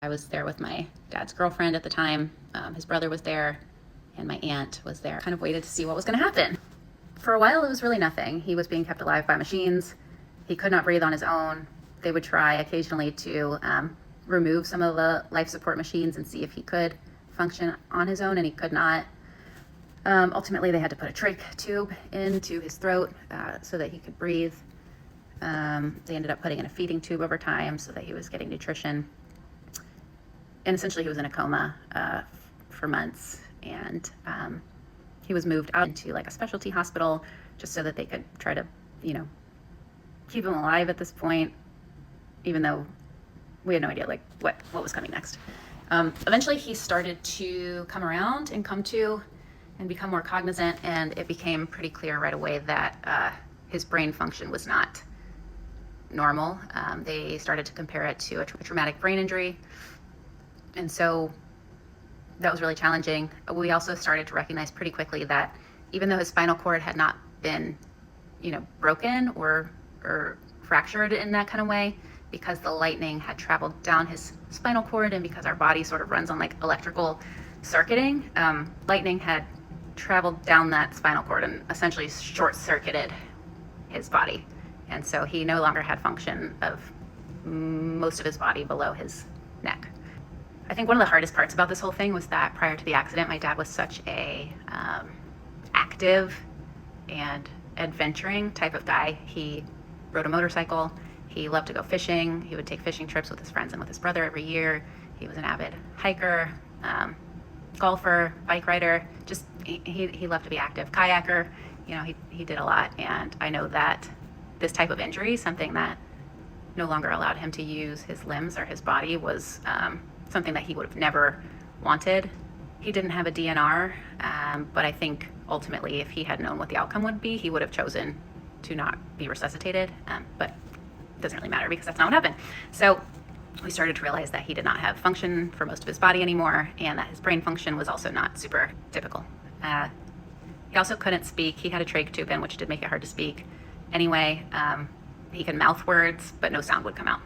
I was there with my dad's girlfriend at the time. His brother was there, and my aunt was there. Kind of waited to see what was going to happen. For a while, it was really nothing. He was being kept alive by machines. He could not breathe on his own. They would try occasionally to remove some of the life support machines and see if he could function on his own, and he could not. Ultimately, they had to put a trach tube into his throat so that he could breathe. They ended up putting in a feeding tube over time so that he was getting nutrition. And essentially he was in a coma for months, and he was moved out into like a specialty hospital just so that they could try to, keep him alive at this point, even though we had no idea like what was coming next. Eventually he started to come around and come to and become more cognizant, and it became pretty clear right away that his brain function was not normal. They started to compare it to a traumatic brain injury. And so that was really challenging. We also started to recognize pretty quickly that even though his spinal cord had not been, broken or fractured in that kind of way, because the lightning had traveled down his spinal cord and because our body sort of runs on like electrical circuiting, lightning had traveled down that spinal cord and essentially short-circuited his body. And so he no longer had function of most of his body below his neck. I think one of the hardest parts about this whole thing was that prior to the accident, my dad was such a active and adventuring type of guy. He rode a motorcycle. He loved to go fishing. He would take fishing trips with his friends and with his brother every year. He was an avid hiker, golfer, bike rider. Just he loved to be active. Kayaker. He did a lot. And I know that this type of injury, something that no longer allowed him to use his limbs or his body, was something that he would have never wanted. He didn't have a DNR, but I think ultimately if he had known what the outcome would be, he would have chosen to not be resuscitated, but it doesn't really matter because that's not what happened. So we started to realize that he did not have function for most of his body anymore, and that his brain function was also not super typical. He also couldn't speak. He had a trach tube in, which did make it hard to speak. Anyway, he could mouth words, but no sound would come out.